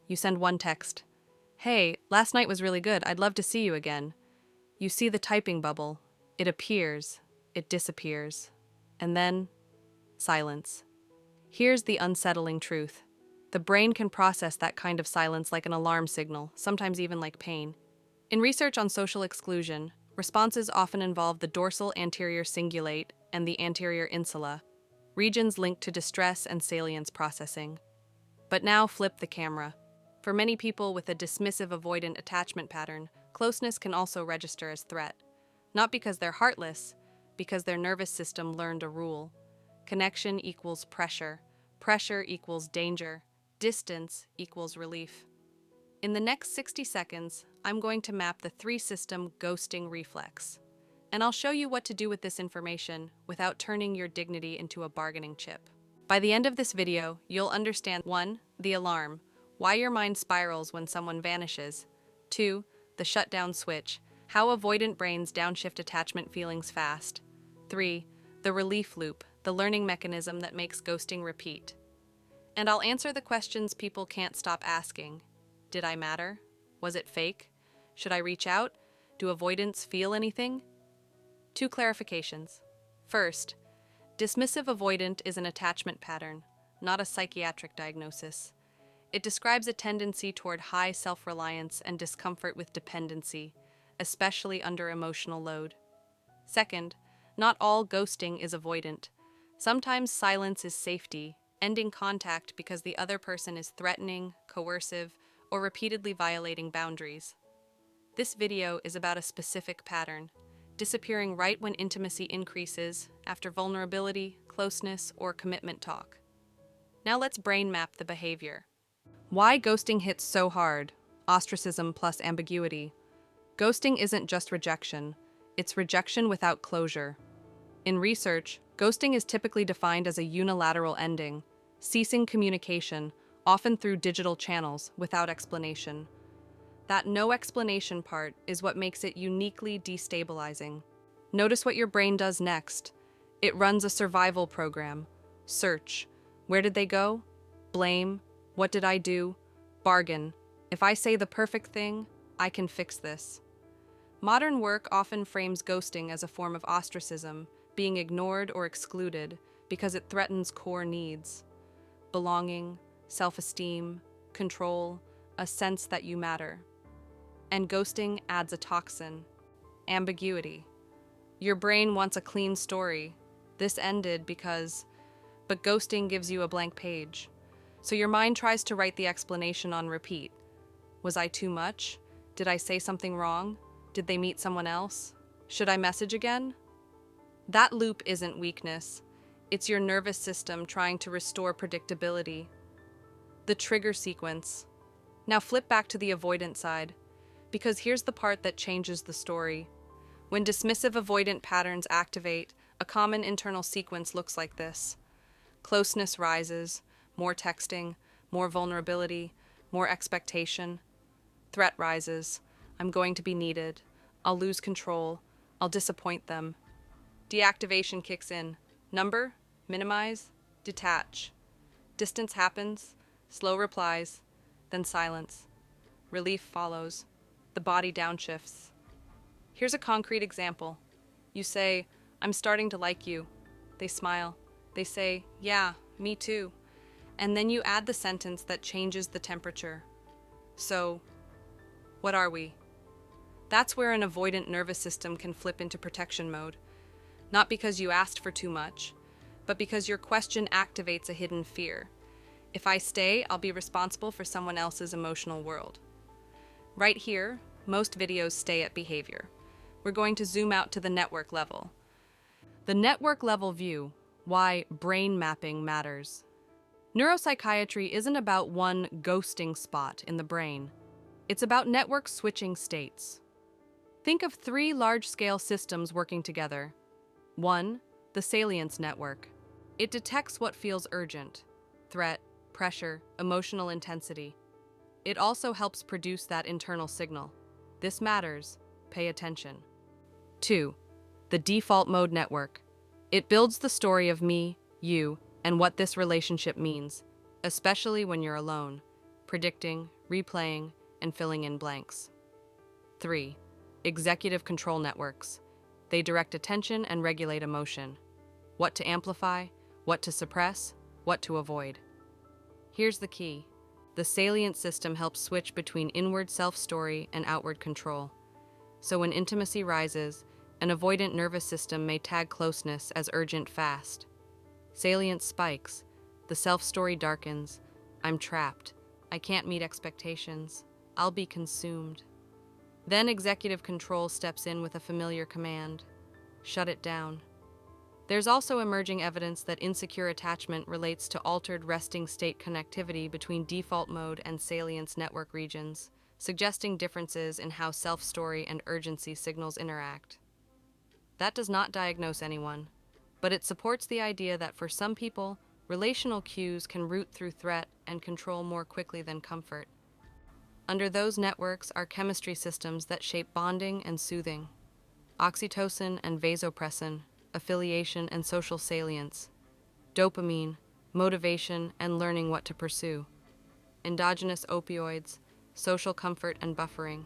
You send one text. Hey, last night was really good. I'd love to see you again. You see the typing bubble. It appears. It disappears. And then, silence. Here's the unsettling truth. The brain can process that kind of silence like an alarm signal, sometimes even like pain. In research on social exclusion, responses often involve the dorsal anterior cingulate and the anterior insula, regions linked to distress and salience processing. But now flip the camera. For many people with a dismissive-avoidant attachment pattern, closeness can also register as threat. Not because they're heartless, because their nervous system learned a rule. Connection equals pressure. Pressure equals danger. Distance equals relief. In the next 60 seconds, I'm going to map the three-system ghosting reflex. And I'll show you what to do with this information without turning your dignity into a bargaining chip. By the end of this video, you'll understand 1. The alarm, why your mind spirals when someone vanishes. 2. The shutdown switch, how avoidant brains downshift attachment feelings fast. 3. The relief loop, the learning mechanism that makes ghosting repeat. And I'll answer the questions people can't stop asking. Did I matter? Was it fake? Should I reach out? Do avoidants feel anything? 2 clarifications. First, dismissive-avoidant is an attachment pattern, not a psychiatric diagnosis. It describes a tendency toward high self-reliance and discomfort with dependency, especially under emotional load. Second, not all ghosting is avoidant. Sometimes silence is safety, ending contact because the other person is threatening, coercive, or repeatedly violating boundaries. This video is about a specific pattern, disappearing right when intimacy increases after vulnerability, closeness, or commitment talk. Now let's brain map the behavior. Why ghosting hits so hard? Ostracism plus ambiguity. Ghosting isn't just rejection, it's rejection without closure. In research, ghosting is typically defined as a unilateral ending, ceasing communication, often through digital channels, without explanation. That no explanation part is what makes it uniquely destabilizing. Notice what your brain does next. It runs a survival program. Search. Where did they go? Blame. What did I do? Bargain. If I say the perfect thing, I can fix this. Modern work often frames ghosting as a form of ostracism, being ignored or excluded because it threatens core needs. Belonging, self-esteem, control, a sense that you matter. And ghosting adds a toxin, ambiguity. Your brain wants a clean story. This ended because, but ghosting gives you a blank page. So your mind tries to write the explanation on repeat. Was I too much? Did I say something wrong? Did they meet someone else? Should I message again? That loop isn't weakness. It's your nervous system trying to restore predictability. The trigger sequence. Now flip back to the avoidant side, because here's the part that changes the story. When dismissive-avoidant patterns activate, a common internal sequence looks like this. Closeness rises, more texting, more vulnerability, more expectation. Threat rises. I'm going to be needed. I'll lose control. I'll disappoint them. Deactivation kicks in. Number, minimize, detach. Distance happens, slow replies, then silence. Relief follows. The body downshifts. Here's a concrete example. You say, I'm starting to like you. They smile. They say, yeah, me too. And then you add the sentence that changes the temperature. So, what are we? That's where an avoidant nervous system can flip into protection mode. Not because you asked for too much, but because your question activates a hidden fear. If I stay, I'll be responsible for someone else's emotional world. Right here, most videos stay at behavior. We're going to zoom out to the network level. The network level view, why brain mapping matters. Neuropsychiatry isn't about one ghosting spot in the brain. It's about network switching states. Think of 3 large-scale systems working together. 1. The salience network. It detects what feels urgent: threat, pressure, emotional intensity. It also helps produce that internal signal. This matters. Pay attention. 2. The default mode network. It builds the story of me, you, and what this relationship means, especially when you're alone. predicting, replaying, and filling in blanks. 3. Executive control networks. They direct attention and regulate emotion. What to amplify, what to suppress, what to avoid. Here's the key. The salient system helps switch between inward self-story and outward control. So when intimacy rises, an avoidant nervous system may tag closeness as urgent fast. Salience spikes, the self-story darkens. I'm trapped. I can't meet expectations. I'll be consumed. Then executive control steps in with a familiar command. Shut it down. There's also emerging evidence that insecure attachment relates to altered resting state connectivity between default mode and salience network regions, suggesting differences in how self-story and urgency signals interact. That does not diagnose anyone, but it supports the idea that for some people, relational cues can route through threat and control more quickly than comfort. Under those networks are chemistry systems that shape bonding and soothing. Oxytocin and vasopressin, affiliation and social salience. Dopamine, motivation and learning what to pursue. Endogenous opioids, social comfort and buffering.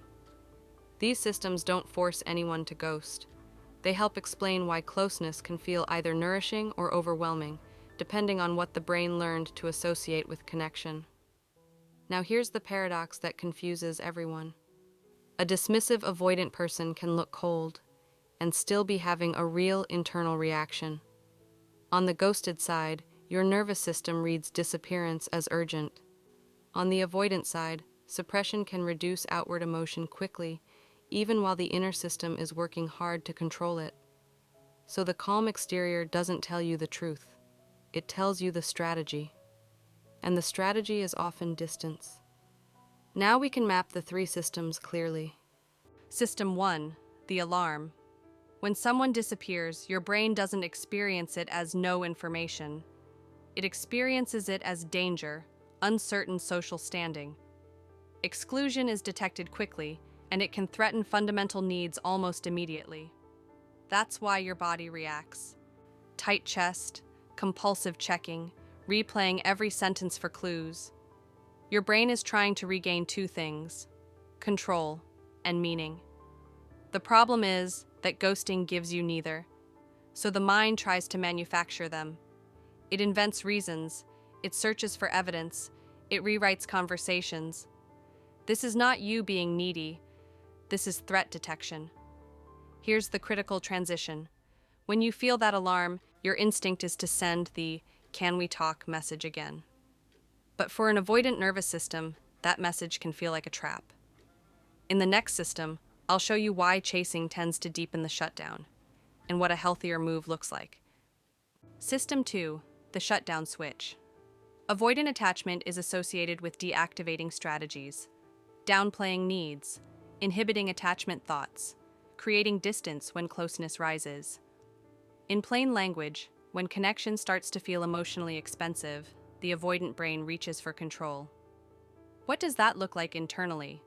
These systems don't force anyone to ghost. They help explain why closeness can feel either nourishing or overwhelming, depending on what the brain learned to associate with connection. Now here's the paradox that confuses everyone. A dismissive-avoidant person can look cold and still be having a real internal reaction. On the ghosted side, your nervous system reads disappearance as urgent. On the avoidant side, suppression can reduce outward emotion quickly, even while the inner system is working hard to control it. So the calm exterior doesn't tell you the truth. It tells you the strategy. And the strategy is often distance. Now we can map the three systems clearly. System 1, the alarm. When someone disappears, your brain doesn't experience it as no information. It experiences it as danger, uncertain social standing. Exclusion is detected quickly, and it can threaten fundamental needs almost immediately. That's why your body reacts. Tight chest, compulsive checking, replaying every sentence for clues. Your brain is trying to regain two things: control and meaning. The problem is that ghosting gives you neither, so the mind tries to manufacture them. It invents reasons, it searches for evidence, it rewrites conversations. This is not you being needy, this is threat detection. Here's the critical transition. When you feel that alarm, your instinct is to send the "can we talk" message again. But for an avoidant nervous system, that message can feel like a trap. In the next system, I'll show you why chasing tends to deepen the shutdown, and what a healthier move looks like. System 2, the shutdown switch. Avoidant attachment is associated with deactivating strategies, downplaying needs, inhibiting attachment thoughts, creating distance when closeness rises. In plain language, when connection starts to feel emotionally expensive, the avoidant brain reaches for control. What does that look like internally?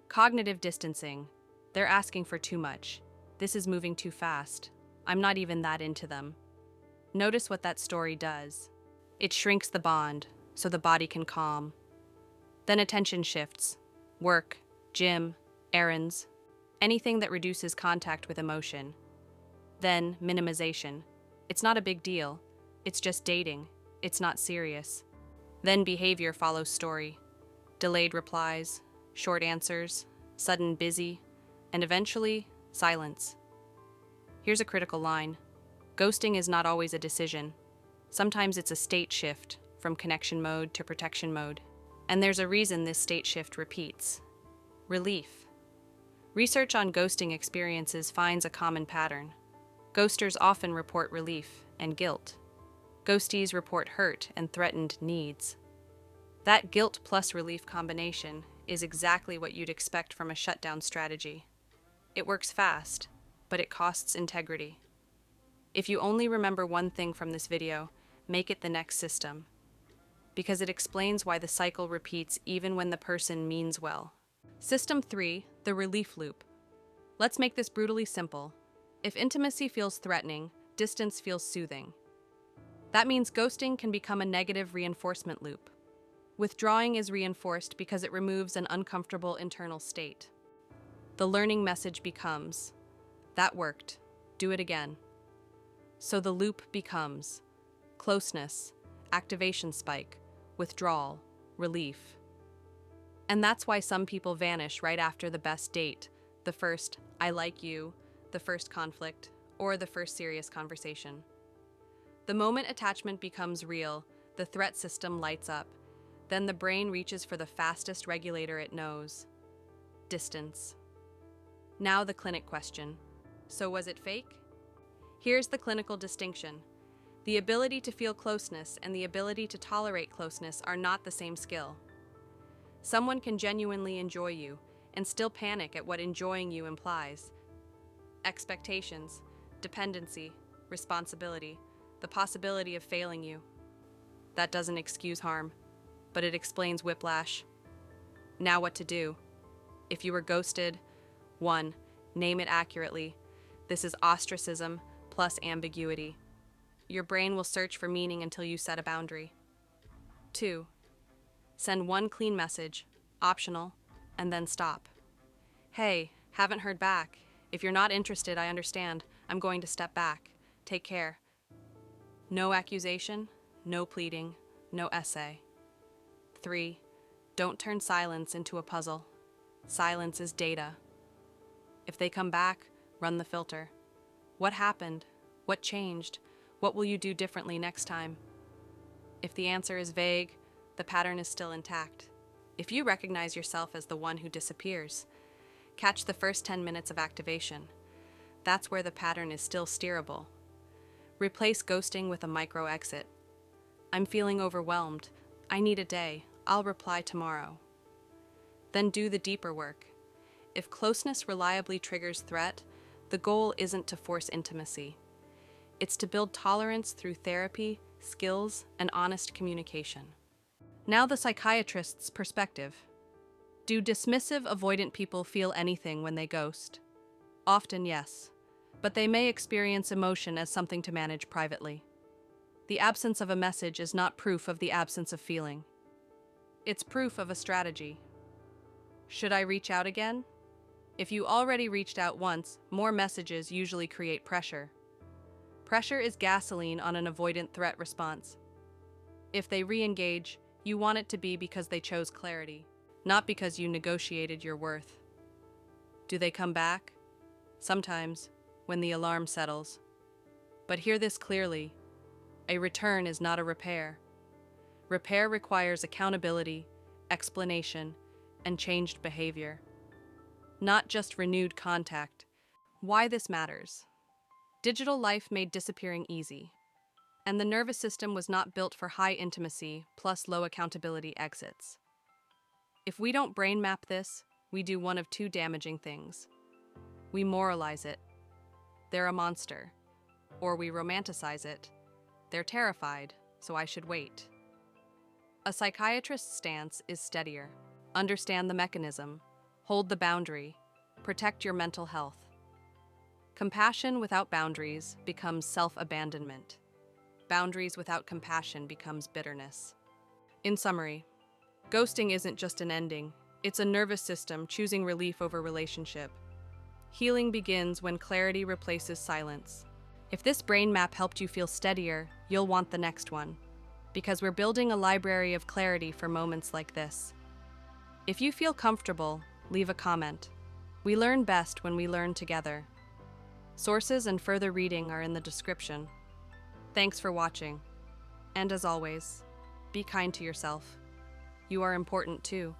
Cognitive distancing. They're asking for too much. This is moving too fast. I'm not even that into them. Notice what that story does. It shrinks the bond, so the body can calm. Then attention shifts. Work, gym, errands, anything that reduces contact with emotion. Then minimization. It's not a big deal. It's just dating. It's not serious. Then behavior follows story. Delayed replies, short answers, sudden busy, and eventually, silence. Here's a critical line. Ghosting is not always a decision. Sometimes it's a state shift from connection mode to protection mode. And there's a reason this state shift repeats. Relief. Research on ghosting experiences finds a common pattern. Ghosters often report relief and guilt. Ghostees report hurt and threatened needs. That guilt plus relief combination is exactly what you'd expect from a shutdown strategy. It works fast, but it costs integrity. If you only remember one thing from this video, make it the next system, because it explains why the cycle repeats even when the person means well. System 3, the relief loop. Let's make this brutally simple. If intimacy feels threatening, distance feels soothing. That means ghosting can become a negative reinforcement loop. Withdrawing is reinforced because it removes an uncomfortable internal state. The learning message becomes, "That worked. Do it again." So the loop becomes closeness, activation spike, withdrawal, relief. And that's why some people vanish right after the best date, the first "I like you," the first conflict, or the first serious conversation. The moment attachment becomes real, the threat system lights up. Then the brain reaches for the fastest regulator it knows: distance. Now the clinic question. So was it fake? Here's the clinical distinction. The ability to feel closeness and the ability to tolerate closeness are not the same skill. Someone can genuinely enjoy you and still panic at what enjoying you implies. Expectations, dependency, responsibility, the possibility of failing you. That doesn't excuse harm, but it explains whiplash. Now what to do? If you were ghosted, 1. Name it accurately. This is ostracism plus ambiguity. Your brain will search for meaning until you set a boundary. 2. Send one clean message, optional, and then stop. "Hey, haven't heard back. If you're not interested, I understand. I'm going to step back. Take care." No accusation, no pleading, no essay. 3. Don't turn silence into a puzzle. Silence is data. If they come back, run the filter. What happened? What changed? What will you do differently next time? If the answer is vague, the pattern is still intact. If you recognize yourself as the one who disappears, catch the first 10 minutes of activation. That's where the pattern is still steerable. Replace ghosting with a micro exit. "I'm feeling overwhelmed. I need a day. I'll reply tomorrow." Then do the deeper work. If closeness reliably triggers threat, the goal isn't to force intimacy. It's to build tolerance through therapy, skills, and honest communication. Now the psychiatrist's perspective. Do dismissive-avoidant people feel anything when they ghost? Often, yes, but they may experience emotion as something to manage privately. The absence of a message is not proof of the absence of feeling. It's proof of a strategy. Should I reach out again? If you already reached out once, more messages usually create pressure. Pressure is gasoline on an avoidant threat response. If they re-engage, you want it to be because they chose clarity, not because you negotiated your worth. Do they come back? Sometimes, when the alarm settles. But hear this clearly: a return is not a repair. Repair requires accountability, explanation, and changed behavior. Not just renewed contact. Why this matters? Digital life made disappearing easy, and the nervous system was not built for high intimacy plus low accountability exits. If we don't brain map this, we do one of two damaging things. We moralize it. They're a monster. Or we romanticize it. They're terrified, so I should wait. A psychiatrist's stance is steadier. Understand the mechanism. Hold the boundary. Protect your mental health. Compassion without boundaries becomes self-abandonment. Boundaries without compassion becomes bitterness. In summary, ghosting isn't just an ending. It's a nervous system choosing relief over relationship. Healing begins when clarity replaces silence. If this brain map helped you feel steadier, you'll want the next one. Because we're building a library of clarity for moments like this. If you feel comfortable, leave a comment. We learn best when we learn together. Sources and further reading are in the description. Thanks for watching. And as always, be kind to yourself. You are important too.